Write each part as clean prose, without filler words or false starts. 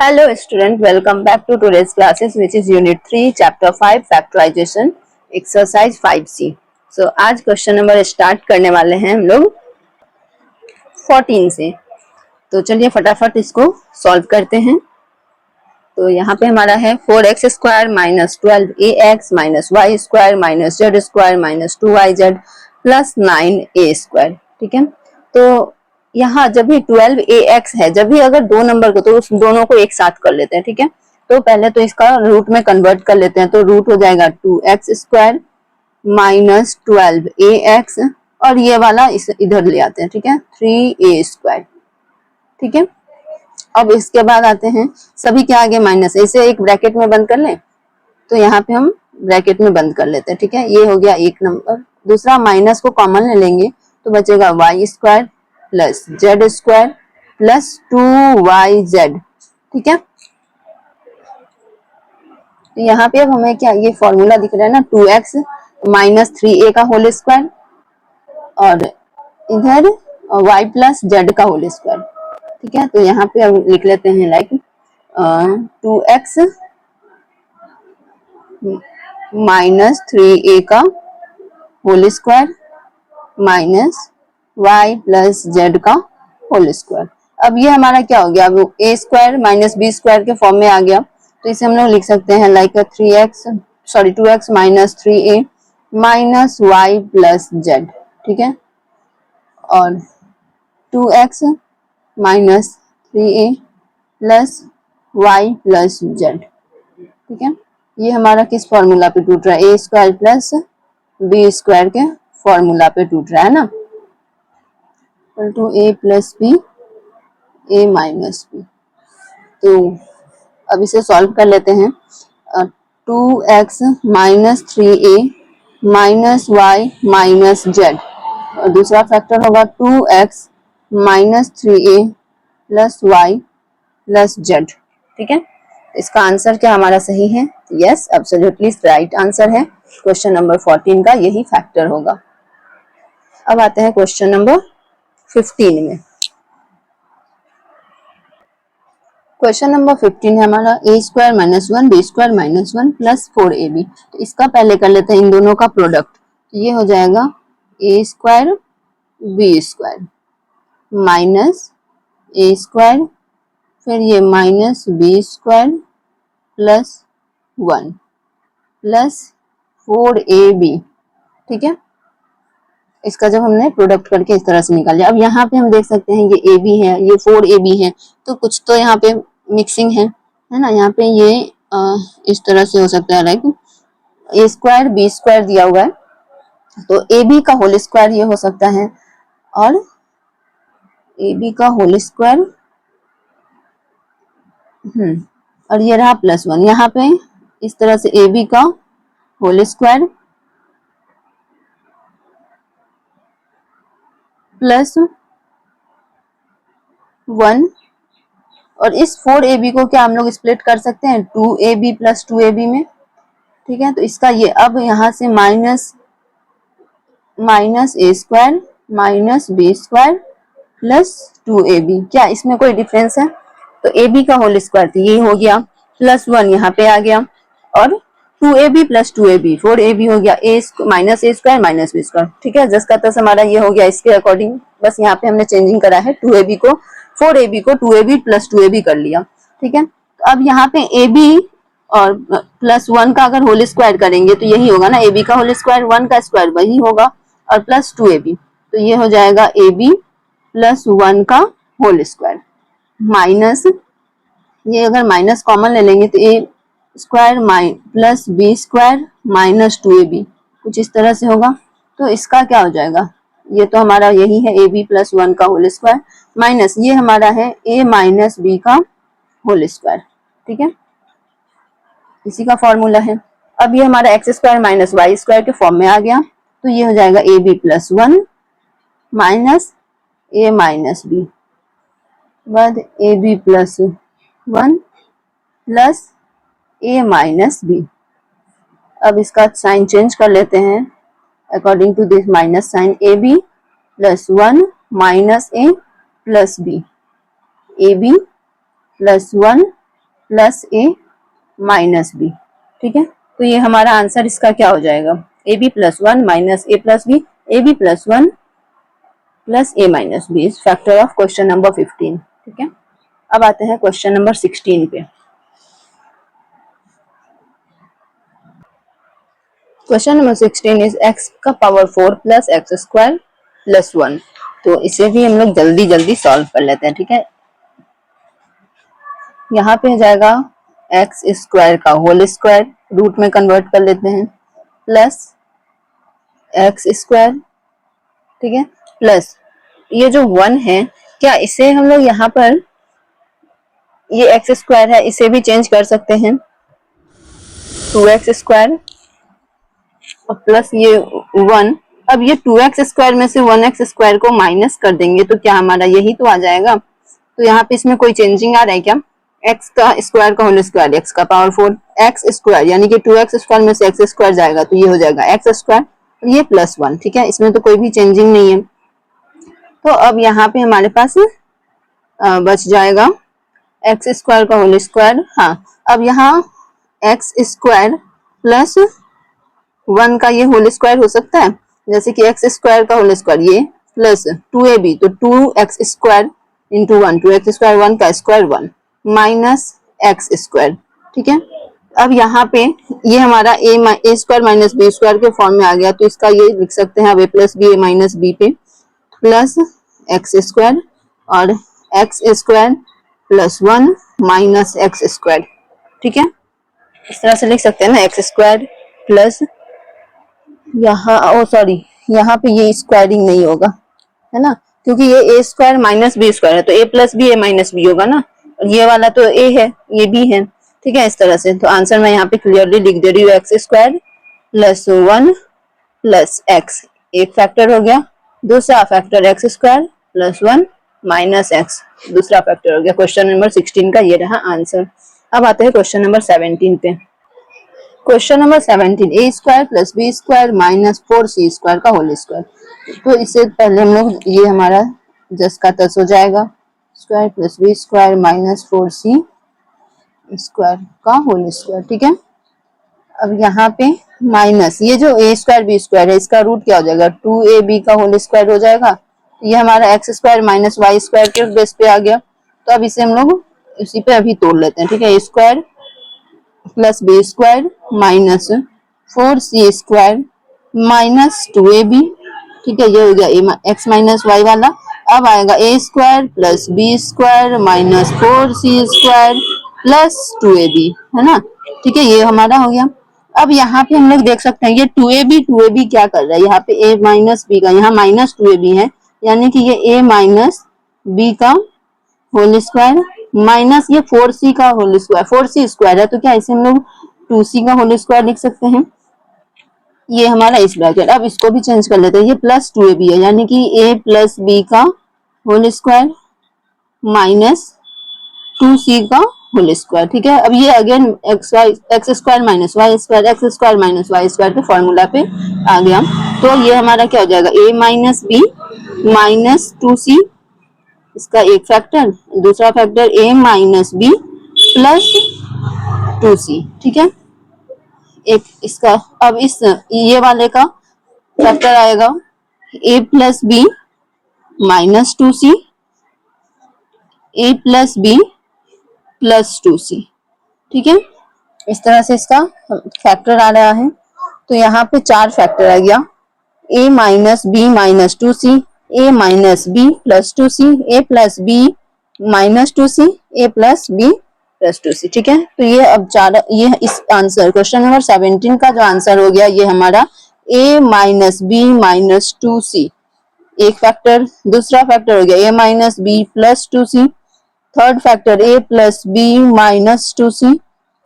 Hello student, welcome back to today's classes which is unit 3 chapter 5 factorization exercise 5C. So आज question number start करने वाले हैं हम लोग 14 से। तो चलिए फटाफट इसको सॉल्व करते हैं। तो यहाँ पे हमारा है 4x square minus 12ax minus Y square minus Z square minus 2yz plus 9a square. ठीक है, तो यहाँ जब भी 12ax है, जब भी अगर दो नंबर को, तो उस दोनों को एक साथ कर लेते हैं। ठीक है, तो पहले तो इसका रूट में कन्वर्ट कर लेते हैं। तो रूट हो जाएगा 2x स्क्वायर माइनस 12ax और ये वाला इस इधर ले आते हैं। ठीक है, 3a स्क्वायर। ठीक है, अब इसके बाद आते हैं सभी के आगे माइनस, इसे एक ब्रैकेट में बंद कर लें। तो यहाँ पे हम ब्रैकेट में बंद कर लेते हैं। ठीक है, ये हो गया एक नंबर। दूसरा माइनस को कॉमन ले लेंगे तो बचेगा Y square plus Z square plus 2yz। ठीक है, तो यहाँ पे अब हमें क्या ये फॉर्मूला दिख रहा है ना, 2x माइनस 3a का होल स्क्वायर और इधर y प्लस जेड का होल स्क्वायर। ठीक है, तो यहाँ पे अब लिख लेते हैं लाइक 2x माइनस 3a का whole square minus y plus Z का होल स्क्वायर। अब ये हमारा क्या हो गया, अब a square minus b square के फॉर्म में आ गया। तो इसे हम लोग लिख सकते हैं like 2x minus 3a minus y plus Z. ठीक है, और 2x minus 3a plus y plus Z. ठीक है, ये हमारा किस फॉर्मूला पे टूट रहा है, a square plus b square के फॉर्मूला पे टूट रहा है ना, two a plus B a minus B. तो अब इसे सॉल्व कर लेते हैं। 2x minus 3a minus Y minus Z और दूसरा फैक्टर होगा 2x minus 3a plus Y plus Z. ठीक है, इसका आंसर क्या हमारा सही है? यस, एब्सोल्युटली राइट आंसर है। क्वेश्चन नंबर 14 का यही फैक्टर होगा। अब आते हैं क्वेश्चन नंबर 15 में। क्वेश्चन नंबर 15 है हमारा a square minus 1 b square minus 1 plus 4ab। तो इसका पहले कर लेते हैं इन दोनों का प्रोडक्ट। तो ये हो जाएगा a square b square minus a square फिर ये minus b square plus 1 plus 4ab। ठीक है, इसका जब हमने प्रोडक्ट करके इस तरह से निकाल लिया। अब यहाँ पे हम देख सकते हैं ये ab है, ये 4ab है, तो कुछ तो यहाँ पे मिक्सिंग है ना। यहाँ पे ये इस तरह से हो सकता है like a square b square दिया हुआ है, तो ab का होल स्क्वायर ये हो सकता है और ab का होल स्क्वायर और ये रहा प्लस 1। यहाँ पे इस तरह से ab का होल स्क्वायर प्लस 1 और इस 4ab को क्या हम लोग स्प्लिट कर सकते हैं 2ab प्लस 2ab में। ठीक है, तो इसका ये अब यहाँ से minus a square minus b square plus 2ab, क्या इसमें कोई डिफरेंस है? तो ab का होल स्क्वायर तो ये हो गया प्लस 1 यहाँ पे आ गया और 2ab प्लस 2ab 4ab हो गया minus a square minus b square. ठीक है, जस का तस हमारा ये हो गया इसके अकॉर्डिंग, बस यहाँ पे हमने चेंजिंग करा है 4ab को 2ab प्लस 2ab कर लिया। ठीक है, तो अब यहाँ पे ab और प्लस 1 का अगर होल स्क्वायर करेंगे तो यही होगा ना, ab का होल स्क्वायर 1 का स्क्वायर वही होगा और प्लस 2ab, तो ये हो जाएगा ab प्लस 1 का होल स्क्वायर माइनस, ये अगर माइनस कॉमन ले लेंगे तो a square plus b square minus 2ab कुछ इस तरह से होगा। तो इसका क्या हो जाएगा, ये तो हमारा यही है ab प्लस 1 का होल स्क्वायर माइनस ये हमारा है a माइनस b का होल स्क्वायर। ठीक है, इसी का फॉर्मूला है। अब ये हमारा X square minus Y square के फॉर्म में आ गया, तो ये हो जाएगा ab plus 1 minus a minus b बाद ab plus 1 plus a minus b। अब इसका साइन चेंज कर लेते हैं according to this minus sign, ab plus 1 minus a plus b, ab plus 1 plus A minus B. ठीक है, तो ये हमारा आंसर इसका क्या हो जाएगा, A B plus one minus A plus B, A B plus one plus A minus B is factor of question number 15। ठीक है, अब आते हैं क्वेश्चन नंबर 16 पे। क्वेश्चन नंबर 16 इज x का power 4 plus x square plus 1। तो इसे भी हम लोग जल्दी जल्दी सॉल्व कर लेते हैं। ठीक है, यहाँ पे हो जाएगा एक्स स्क्वायर का होल स्क्वायर, रूट में कन्वर्ट कर लेते हैं, प्लस एक्स स्क्वायर। ठीक है, प्लस ये जो 1 है, क्या इसे हम लोग यहाँ पर ये एक्स स्क्वायर है इसे भी चेंज कर सकते हैं, 2x स्क्वायर और प्लस ये 1। अब ये 2x स्क्वायर में से 1x स्क्वायर को माइनस कर देंगे तो क्या हमारा यही तो आ जाएगा। तो यहाँ पे इसमें कोई चेंजिंग आ रहा है क्या, x का स्क्वायर का होल स्क्वायर, x का पावर 4, x स्क्वायर यानी कि 2x स्क्वायर में से x स्क्वायर जाएगा तो ये हो जाएगा x स्क्वायर, ये प्लस 1। ठीक है, इसमें तो कोई भी चेंजिंग नहीं है। तो अब यहाँ पे हमारे पास बच जाएगा एक्स स्क्वायर का होल स्क्वायर। हाँ, अब यहाँ एक्स स्क्वायर प्लस 1 का ये होल स्क्वायर हो सकता है, जैसे कि एक्स स्क्वायर का होल स्क्वायर ये प्लस 2ab, तो 2x square into 1, 2x square 1 का स्क्वायर 1 माइनस एक्स स्क्वायर। ठीक है, अब यहाँ पे ये हमारा ए स्क्वायर माइनस बी स्क्वायर के फॉर्म में आ गया, तो इसका ये लिख सकते हैं अब ए प्लस बी, ए माइनस बी पे प्लस एक्स स्क्वायर और x square plus 1 minus x square. ठीक है, इस तरह से लिख सकते हैं ना, एक्स स्क्वायर प्लस यहाँ सॉरी यहाँ पे ये स्क्वायरिंग नहीं होगा है ना, क्योंकि ये ए स्क्वायर माइनस बी स्क्वायर है तो ए प्लस बी ए माइनस बी होगा ना, और ये वाला तो ए है ये बी है। ठीक है, इस तरह से तो आंसर मैं यहाँ पे क्लियरली लिख दे रही हूँ, x square plus 1 plus x, एक फैक्टर हो गया, दूसरा factor x square plus 1 minus x, दूसरा फैक्टर हो गया। क्वेश्चन नंबर 16 का ये रहा आंसर। अब आते हैं क्वेश्चन नंबर 17 पे। Question number 17, a square plus B square minus 4c square का होल स्क्वायर। तो इससे पहले हम लोग ये हमारा जस का तस हो जाएगा, square plus B square minus 4c square का होल स्क्वायर। ठीक है, अब यहाँ पे माइनस ये जो ए स्क्वायर बी स्क्वायर है इसका रूट क्या हो जाएगा, 2ab का होल स्क्वायर हो जाएगा। ये हमारा X square minus Y square के बेस पे आ गया, तो अब इसे हम लोग इसी पे अभी तोड़ लेते हैं। ठीक है, a square plus B square minus 4c square minus 2ab। ठीक है, ये हो गया एक्स माइनस वाई वाला। अब आएगा a square plus B square minus 4c square plus 2ab, है ना। ठीक है, ये हमारा हो गया। अब यहाँ पे हम लोग देख सकते हैं ये 2ab क्या कर रहा है, यहाँ पे a माइनस बी का यहाँ माइनस 2ab है, यानी कि ये a माइनस बी का होल स्क्वायर माइनस ये 4c का होल स्क्वायर, 4c स्क्वायर है तो क्या इसे हम लोग 2c का होल स्क्वायर लिख सकते हैं। ये हमारा इस ब्रैकेट, अब इसको भी चेंज कर लेते हैं, ये प्लस 2ab है यानी कि a प्लस बी का होल स्क्वायर माइनस 2c का होल स्क्वायर। ठीक है, अब ये again X square minus Y square, X square minus Y square के फॉर्मूला पे आ गया। तो ये हमारा क्या हो जाएगा, a minus B minus 2c, इसका एक फैक्टर, दूसरा factor a minus B plus 2c। ठीक है, एक इसका अब इस ये वाले का फैक्टर आएगा a plus B minus 2c, a plus B plus 2c। ठीक है, इस तरह से इसका फैक्टर आ रहा है। तो यहाँ पे 4 फैक्टर आ गया, a minus B minus 2c, a minus B plus 2c, a plus B minus 2c, a plus B plus 2c। ठीक है, तो ये अब 4 ये इस आंसर क्वेश्चन नंबर 17 का जो आंसर हो गया ये हमारा a minus B minus 2c, एक फैक्टर, दूसरा फैक्टर हो गया a minus B plus 2c, third factor a plus B minus 2c,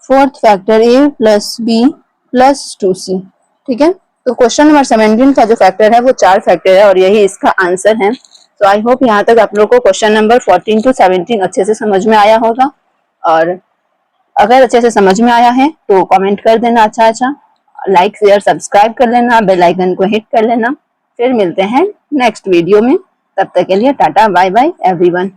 fourth factor a plus B plus 2c। ठीक है, तो क्वेश्चन नंबर 17 का जो फैक्टर है वो 4 फैक्टर है और यही इसका आंसर है। तो आई होप यहाँ तक आप लोग को क्वेश्चन नंबर 14 टू 17 अच्छे से समझ में आया होगा, और अगर अच्छे से समझ में आया है तो कमेंट कर देना, अच्छा, लाइक शेयर सब्सक्राइब कर लेना, बेल आइकन को हिट कर लेना। फिर मिलते हैं नेक्स्ट वीडियो में, तब तक के लिए टाटा बाय बाय एवरीवन।